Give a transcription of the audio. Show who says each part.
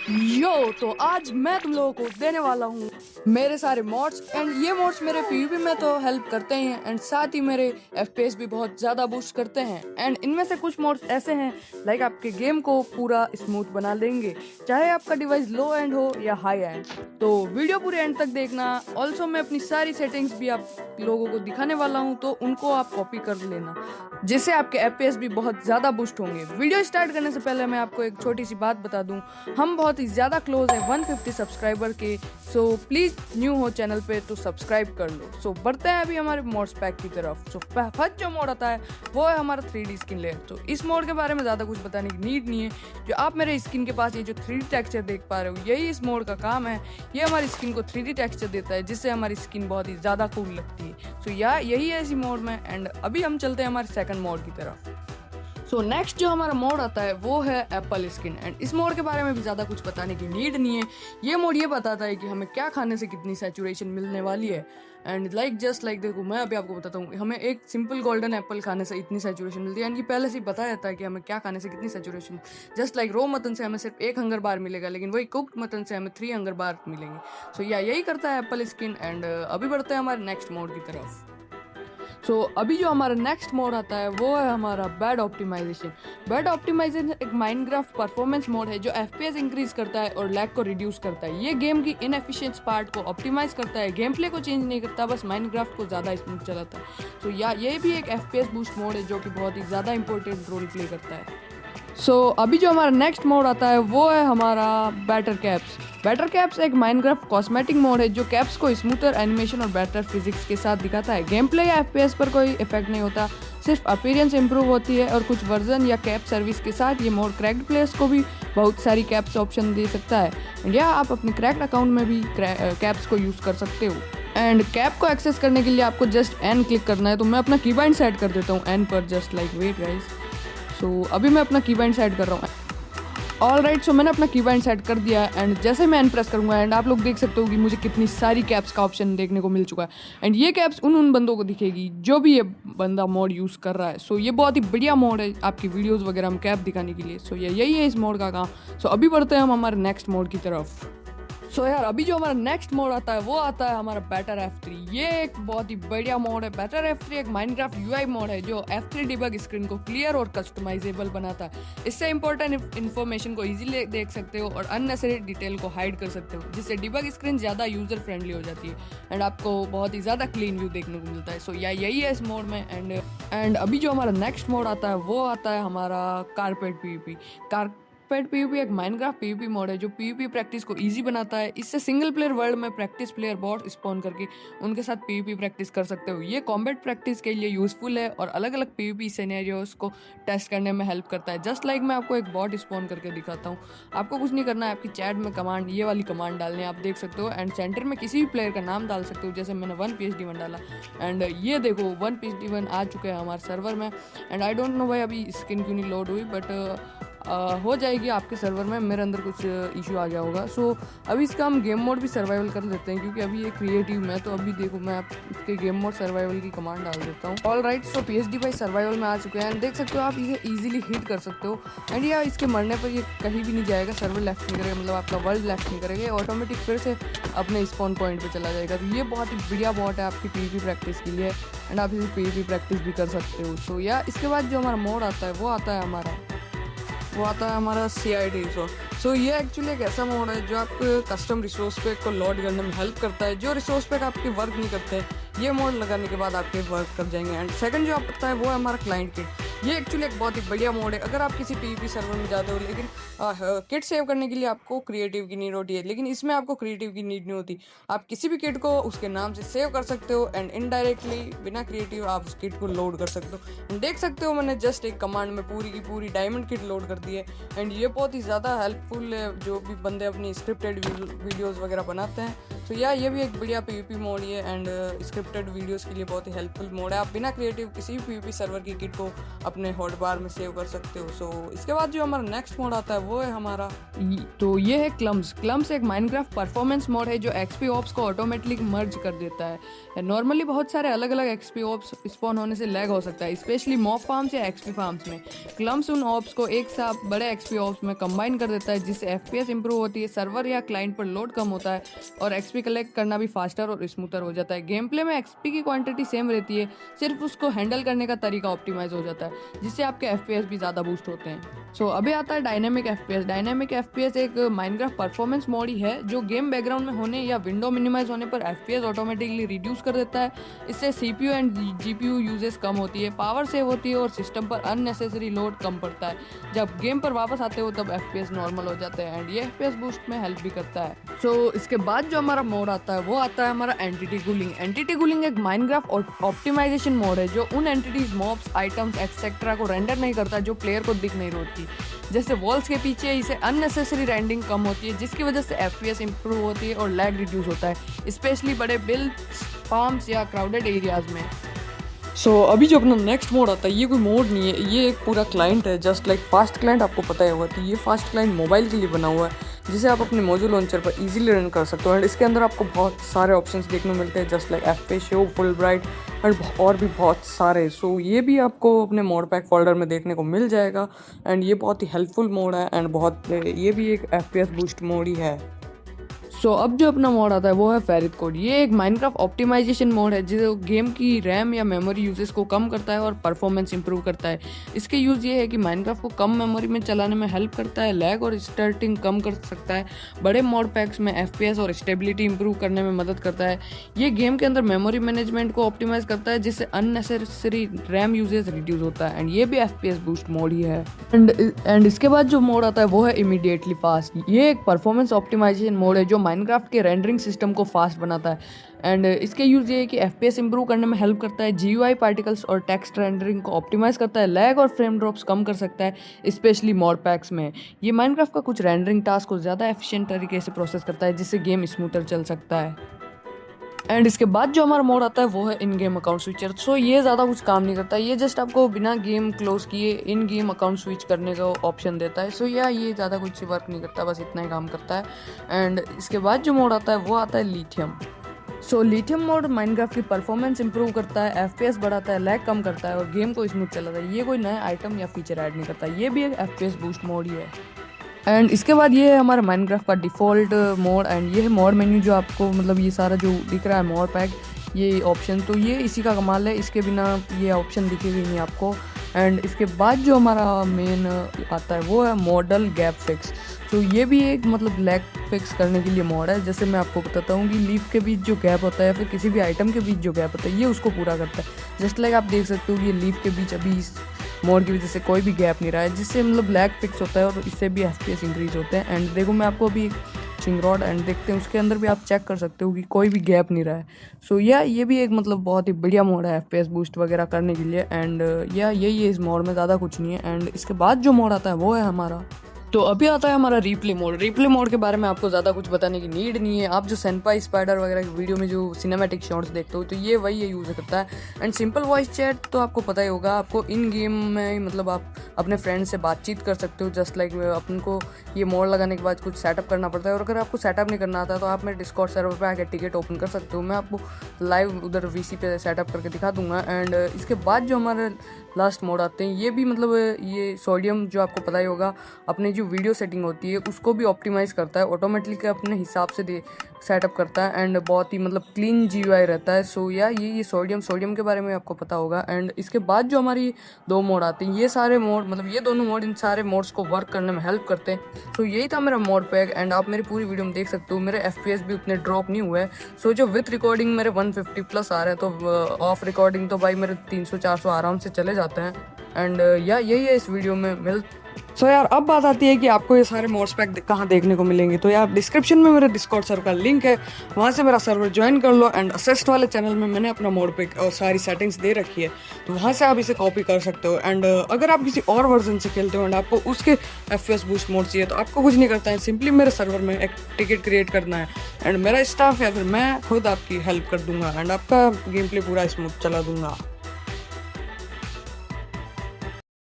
Speaker 1: तो आज मैं तुम लोगों को देने वाला हूँ मेरे सारे मॉड्स। एंड ये मॉड्स मेरे पीवीपी में तो हेल्प करते ही हैं एंड साथ ही मेरे एफपीएस भी बहुत ज़्यादा बूस्ट करते हैं। एंड इनमें से कुछ मॉड्स ऐसे हैं लाइक आपके गेम को पूरा स्मूथ बना देंगे, चाहे आपका डिवाइस लो एंड हो या हाई एंड। तो वीडियो पूरे एंड तक देखना। ऑल्सो मैं अपनी सारी सेटिंग्स भी आप लोगों को दिखाने वाला हूँ, तो उनको आप कॉपी कर लेना, जिससे आपके एफपीएस भी बहुत ज़्यादा बूस्ट होंगे। वीडियो स्टार्ट करने से पहले मैं आपको एक छोटी सी बात बता दूं, हम बहुत ही ज़्यादा क्लोज है 150 सब्सक्राइबर के। सो प्लीज़ न्यू हो चैनल पे तो सब्सक्राइब कर लो। सो बढ़ते हैं अभी हमारे मोड्स पैक की तरफ। सो फर्स्ट जो मोड आता है वो है हमारा 3D स्किन लेयर। तो इस मोड के बारे में ज़्यादा कुछ बताने की नीड नहीं है। जो आप मेरे स्किन के पास ये जो 3D टेक्सचर देख पा रहे हो, यही इस मोड का काम है। ये हमारी स्किन को 3D टेक्सचर देता है, जिससे हमारी स्किन बहुत ही ज़्यादा कूल लगती है। सो यही है इसी मोड में। एंड अभी हम चलते हैं हमारे सेकंड मोड की तरफ। सो नेक्स्ट जो हमारा मोड आता है वो है एप्पल स्किन। एंड इस मोड के बारे में भी ज़्यादा कुछ बताने की नीड नहीं है। ये मोड ये बताता है कि हमें क्या खाने से कितनी सैचुरेशन मिलने वाली है। एंड जस्ट लाइक देखो, मैं अभी आपको बताता हूँ, हमें एक सिंपल गोल्डन एप्पल खाने से इतनी सैचुरेशन मिलती है। एंड ये पहले से ही बताया जाता है कि हमें क्या खाने से कितनी सैचुरेशन। जस्ट लाइक रो मटन से हमें सिर्फ 1 हंगर बार मिलेगा, लेकिन वही कुक्ड मटन से हमें 3 हंगर बार मिलेंगे। सो यही करता है एप्पल स्किन। एंड अभी बढ़ते हैं हमारे नेक्स्ट मोड की तरफ। अभी जो हमारा नेक्स्ट मोड आता है वो है हमारा बैड ऑप्टिमाइजेशन। बैड ऑप्टिमाइजेशन एक माइनक्राफ्ट परफॉर्मेंस मोड है जो एफपीएस इंक्रीज करता है और लैग को रिड्यूस करता है। ये गेम की इनएफिशिएंट पार्ट को ऑप्टिमाइज करता है, गेम प्ले को चेंज नहीं करता, बस माइनक्राफ्ट को ज़्यादा स्मूथ चलाता है। ये भी एक एफपीएस बूस्ट मोड है जो कि बहुत ही ज़्यादा इंपॉर्टेंट रोल प्ले करता है। अभी जो हमारा नेक्स्ट मोड आता है वो है हमारा बैटर कैप्स। बैटर कैप्स एक माइनक्राफ्ट कॉस्मेटिक मोड है जो कैप्स को स्मूथर एनिमेशन और बेटर फिजिक्स के साथ दिखाता है। गेम प्ले या एफपीएस पर कोई इफेक्ट नहीं होता, सिर्फ अपीयरेंस इंप्रूव होती है। और कुछ वर्जन या कैप सर्विस के साथ ये मोड क्रैक्ड प्लेयर्स को भी बहुत सारी कैप्स ऑप्शन दे सकता है, या आप अपने क्रैक्ड अकाउंट में भी कैप्स को यूज़ कर सकते हो। एंड कैप को एक्सेस करने के लिए आपको जस्ट एन क्लिक करना है। तो मैं अपना कीबाइंड सेट कर देता हूँ एन पर, जस्ट लाइक वेट गाइस। अभी मैं अपना कीबाइंड सेट कर रहा हूँ। ऑलराइट, मैंने अपना कीबाइंड सेट कर दिया है। एंड जैसे मैं एन प्रेस करूँगा एंड आप लोग देख सकते हो कि मुझे कितनी सारी कैप्स का ऑप्शन देखने को मिल चुका है। एंड ये कैप्स उन बंदों को दिखेगी जो भी ये बंदा मोड यूज़ कर रहा है। ये बहुत ही बढ़िया मोड है आपकी वीडियोज़ वगैरह में कैप दिखाने के लिए। यही है इस मोड का काम। अभी बढ़ते हैं हम हमारे नेक्स्ट मोड की तरफ। यार अभी जो हमारा नेक्स्ट मोड आता है वो आता है हमारा बेटर F3। ये एक बहुत ही बढ़िया मोड है। बेटर F3 एक माइनक्राफ्ट यूआई मोड है जो F3 डिबग स्क्रीन को क्लियर और कस्टमाइजेबल बनाता है। इससे इंपॉर्टेंट इन्फॉर्मेशन को इजीली देख सकते हो और अननेसेसरी डिटेल को हाइड कर सकते हो, जिससे डिबग स्क्रीन ज़्यादा यूजर फ्रेंडली हो जाती है एंड आपको बहुत ही ज़्यादा क्लीन व्यू देखने को मिलता है। यही है इस मोड में। एंड अभी जो हमारा नेक्स्ट मोड आता है वो आता है हमारा कारपेट पीवीपी। पेट पीवीपी एक माइनक्राफ्ट पीवीपी मोड है जो पीवीपी प्रैक्टिस को इजी बनाता है। इससे सिंगल प्लेयर वर्ल्ड में प्रैक्टिस प्लेयर बॉट स्पॉन करके उनके साथ पीवीपी प्रैक्टिस कर सकते हो। ये कॉम्बैट प्रैक्टिस के लिए यूजफुल है और अलग अलग पीवीपी सिनेरियोस को टेस्ट करने में हेल्प करता है। जस्ट लाइक मैं आपको एक बॉट स्पॉन करके दिखाता हूँ। आपको कुछ नहीं करना है, आपकी चैट में कमांड, ये वाली कमांड डालनी है, आप देख सकते हो। एंड सेंटर में किसी भी प्लेयर का नाम डाल सकते हो, जैसे मैंने 1PhD1 डाला। एंड ये देखो 1PhD1 आ चुके हैं हमारे सर्वर में। एंड आई डोंट नो भाई अभी स्किन क्यों नहीं लोड हुई, बट हो जाएगी आपके सर्वर में। मेरे अंदर कुछ इशू आ गया होगा। अभी इसका हम गेम मोड भी सर्वाइवल कर लेते हैं, क्योंकि अभी ये क्रिएटिव में। तो अभी देखो मैं आपके गेम मोड सर्वाइवल की कमांड डाल देता हूँ। ऑलराइट, PhD भाई सर्वाइवल में आ चुके हैं। देख सकते हो आप इसे इजीली हिट कर सकते हो। एंड या इसके मरने पर ये कहीं भी नहीं जाएगा, सर्वर लेफ्ट नहीं करेगा, मतलब आपका वर्ल्ड लेफ्ट नहीं करेगा, ऑटोमेटिक फिर से अपने स्पॉन पॉइंट पर चला जाएगा। तो ये बहुत ही बढ़िया बॉट है आपकी पीवीपी प्रैक्टिस के लिए। एंड आप इसे पीवीपी प्रैक्टिस भी कर सकते हो। या इसके बाद जो हमारा मोड आता है वो आता है हमारा CID। ये एक्चुअली एक ऐसा मोड है जो आपको कस्टम रिसोर्स पैक को लोड करने में हेल्प करता है। जो रिसोर्स पैक आपके वर्क नहीं करते, ये मोड लगाने के बाद आपके वर्क कर जाएंगे। एंड सेकंड जो आप पता है वो है हमारा क्लाइंट किट। ये एक्चुअली एक बहुत ही बढ़िया मोड है। अगर आप किसी पीवीपी सर्वर में जाते हो, लेकिन किट सेव करने के लिए आपको क्रिएटिव की नीड होती है, लेकिन इसमें आपको क्रिएटिव की नीड नहीं होती। आप किसी भी किट को उसके नाम से सेव कर सकते हो एंड इनडायरेक्टली बिना क्रिएटिव आप उस किट को लोड कर सकते हो। देख सकते हो मैंने जस्ट एक कमांड में पूरी की पूरी डायमंड किट लोड कर दी है। एंड ये बहुत ही ज़्यादा हेल्पफुल है जो भी बंदे अपनी स्क्रिप्टेड वीडियोज़ वगैरह बनाते हैं। तो या ये भी एक बढ़िया PvP मोड ही है एंड स्क्रिप्टेड वीडियोस के लिए बहुत ही हेल्पफुल मोड है। आप बिना क्रिएटिव किसी भी PvP सर्वर की किट को अपने हॉटबार में सेव कर सकते हो। सो इसके बाद जो हमारा नेक्स्ट मोड आता है वो है हमारा, तो ये है क्लम्स एक माइनक्राफ्ट परफॉर्मेंस मोड है जो XP ऑप्स को ऑटोमेटिकली मर्ज कर देता है। नॉर्मली बहुत सारे अलग अलग XP ऑप्स स्पॉन होने से लैग हो सकता है, स्पेशली मॉब फार्म्स या XP फार्म्स में। क्लम्स उन ऑप्स को एक साथ बड़े XP ऑप्स में कंबाइन कर देता है जिससे FPS इंप्रूव होती है, सर्वर या क्लाइंट पर लोड कम होता है और XP कलेक्ट करना भी फास्टर और स्मूथर हो जाता है। गेम प्ले में XP की क्वांटिटी सेम रहती है, सिर्फ उसको हैंडल करने का तरीका ऑप्टिमाइज हो जाता है जिससे आपके FPS भी ज़्यादा बूस्ट होते हैं। सो अभी आता है डायनेमिक FPS एक माइनक्राफ्ट परफॉर्मेंस मोड ही है जो गेम बैकग्राउंड में होने या विंडो मिनिमाइज होने पर FPS ऑटोमेटिकली रिड्यूस कर देता है। इससे CPU एंड GPU यूजेस कम होती है, पावर सेव होती है और सिस्टम पर अननेसेसरी लोड कम पड़ता है। जब गेम पर वापस आते हो तब FPS नॉर्मल हो जाते हैं एंड ये FPS बूस्ट में हेल्प भी करता है। सो इसके बाद जो हमारा मोड आता है वो आता है हमारा एंटिटी कूलिंग एक माइनक्राफ्ट ऑप्टिमाइजेशन मोड है जो उन एंटिटीज, मॉब्स, आइटम्स एक्सेट्रा को रेंडर नहीं करता जो प्लेयर को दिख नहीं होती। जैसे वॉल्स के पीछे इसे अननेसेसरी रेंडिंग कम होती है जिसकी वजह से FPS इंप्रूव होती है और लैग रिड्यूस होता है, स्पेशली बड़े बिल्ड्स, फार्म्स या क्राउडेड एरियाज में। सो अभी जो अपना नेक्स्ट मोड आता है ये कोई मोड नहीं है, ये एक पूरा क्लाइंट है, जस्ट लाइक फास्ट क्लाइंट। आपको पता ही होगा तो ये फास्ट क्लाइंट मोबाइल के लिए बना हुआ है जिसे आप अपने मोजो लॉन्चर पर इजीली रन कर सकते हो एंड इसके अंदर आपको बहुत सारे ऑप्शंस देखने को मिलते हैं just like FPS show, full bright और भी बहुत सारे। सो ये भी आपको अपने मोड पैक फोल्डर में देखने को मिल जाएगा एंड ये बहुत ही हेल्पफुल मोड है एंड ये भी एक FPS बूस्ट मोड ही है। सो अब जो अपना मोड आता है वो है फेरिथ कोड। ये एक माइनक्राफ्ट ऑप्टिमाइजेशन मोड है जो गेम की रैम या मेमोरी यूजेस को कम करता है और परफॉर्मेंस इंप्रूव करता है। इसके यूज़ ये है कि माइनक्राफ्ट को कम मेमोरी में चलाने में हेल्प करता है, लैग और स्टार्टिंग कम कर सकता है, बड़े मोड पैक्स में FPS और स्टेबिलिटी इंप्रूव करने में मदद करता है। ये गेम के अंदर मेमोरी मैनेजमेंट को ऑप्टिमाइज करता है जिससे अननेसेसरी रैम यूजेस रिड्यूस होता है एंड ये भी FPS बूस्ट मोड ही है। एंड इसके बाद जो मोड आता है वो है इमीडिएटली फास्ट। ये एक परफॉर्मेंस ऑप्टिमाइजेशन मोड है जो माइनक्राफ्ट के रेंडरिंग सिस्टम को फास्ट बनाता है एंड इसके यूज़ ये है कि FPS इंप्रूव करने में हेल्प करता है, GUI पार्टिकल्स और टेक्स्ट रेंडरिंग को ऑप्टिमाइज करता है, लैग और फ्रेम ड्रॉप्स कम कर सकता है, स्पेशली मॉड पैक्स में। ये माइनक्राफ्ट का कुछ रेंडरिंग टास्क को ज़्यादा एफिशिएंट तरीके से प्रोसेस करता है जिससे गेम स्मूथर चल सकता है। एंड इसके बाद जो हमारा मोड आता है वो है इन गेम अकाउंट स्विचर। सो ये ज़्यादा कुछ काम नहीं करता, ये जस्ट आपको बिना गेम क्लोज किए इन गेम अकाउंट स्विच करने का ऑप्शन देता है। सो ये ज़्यादा कुछ वर्क नहीं करता, बस इतना ही काम करता है। एंड इसके बाद जो मोड आता है वो आता है lithium. So lithium mode Minecraft की परफॉर्मेंस इंप्रूव करता है, FPS बढ़ाता है, लैग कम करता है और गेम को स्मूथ चलाता है। ये कोई नया आइटम या फीचर ऐड नहीं करता, ये भी एक FPS बूस्ट मोड ही है। एंड इसके बाद ये है हमारा माइनक्राफ्ट का डिफ़ॉल्ट मोड एंड ये है मोड मेन्यू जो आपको मतलब ये सारा जो दिख रहा है मोड पैक, ये ऑप्शन, तो ये इसी का कमाल है, इसके बिना ये ऑप्शन दिखेगी नहीं आपको। एंड इसके बाद जो हमारा मेन आता है वो है मॉडल गैप फिक्स। तो ये भी एक मतलब लैग फिक्स करने के लिए मोड है। जैसे मैं आपको बताता हूँ कि लीफ के बीच जो गैप होता है या फिर किसी भी आइटम के बीच जो गैप होता है ये उसको पूरा करता है। जस्ट लाइक आप देख सकते हो कि ये लीफ के बीच अभी इस मोड की वजह से कोई भी गैप नहीं रहा है जिससे मतलब लैग फिक्स होता है और इससे भी FPS इंक्रीज होते हैं। एंड देखो मैं आपको अभी चिंगरॉड एंड देखते हैं उसके अंदर भी आप चेक कर सकते हो कि कोई भी गैप नहीं रहा है। सो ये भी एक मतलब बहुत ही बढ़िया मोड है FPS बूस्ट वगैरह करने के लिए। एंड यही है इस मोड में, ज़्यादा कुछ नहीं है। एंड इसके बाद जो मोड आता है वो है हमारा, तो अभी आता है हमारा रिप्ले मोड के बारे में आपको ज़्यादा कुछ बताने की नीड नहीं है। आप जो सेनपाई स्पाइडर वगैरह की वीडियो में जो सिनेमैटिक शॉट्स देखते हो तो ये वही है यूज़ करता है। एंड सिंपल वॉइस चैट तो आपको पता ही होगा, आपको इन गेम में मतलब आप अपने फ्रेंड से बातचीत कर सकते हो। जस्ट लाइक अपन को ये मोड लगाने के बाद कुछ सेटअप करना पड़ता है और अगर आपको सेटअप नहीं करना आता तो आप मेरे डिस्कॉर्ड सर्वर पर आकर टिकट ओपन कर सकते हो, मैं आपको लाइव उधर VC पे सेटअप करके दिखा दूंगा। एंड इसके बाद जो हमारे लास्ट मोड आते हैं ये भी मतलब ये सोडियम जो आपको पता ही होगा अपनी जो वीडियो सेटिंग होती है उसको भी ऑप्टिमाइज़ करता है, ऑटोमेटिकली अपने हिसाब से सेटअप करता है एंड बहुत ही मतलब क्लीन GUI रहता है। सो ये सोडियम के बारे में आपको पता होगा। एंड इसके बाद जो हमारी 2 मोड आते हैं ये सारे मोड मतलब ये दोनों मोड इन सारे मोड्स को वर्क करने में हेल्प करते हैं। सो यही था मेरा मोड पैक एंड आप मेरी पूरी वीडियो में देख सकते हो मेरे FPS भी उतने ड्रॉप नहीं हुए। सो जो विथ रिकॉर्डिंग मेरे 150 प्लस आ रहे हैं तो ऑफ रिकॉर्डिंग तो भाई मेरे 300-400 आराम से चले जाते हैं। एंड यही है इस वीडियो में सो यार अब बात आती है कि आपको ये सारे मोड्स पैक कहाँ देखने को मिलेंगे। तो यार डिस्क्रिप्शन में मेरे डिस्कॉर्ड सर्वर का लिंक है, वहाँ से मेरा सर्वर ज्वाइन कर लो। एंड असिस्ट वाले चैनल में मैंने अपना मोड पैक और सारी सेटिंग्स दे रखी है, तो वहाँ से आप इसे कॉपी कर सकते हो। एंड अगर आप किसी और वर्जन से खेलते हो एंड आपको उसके FPS बूस्ट मोड चाहिए, तो आपको कुछ नहीं करता है, सिंपली मेरे सर्वर में एक टिकट क्रिएट करना है एंड मेरा स्टाफ या फिर मैं खुद आपकी हेल्प कर दूंगा एंड आपका गेम प्ले पूरा स्मूथ चला दूंगा।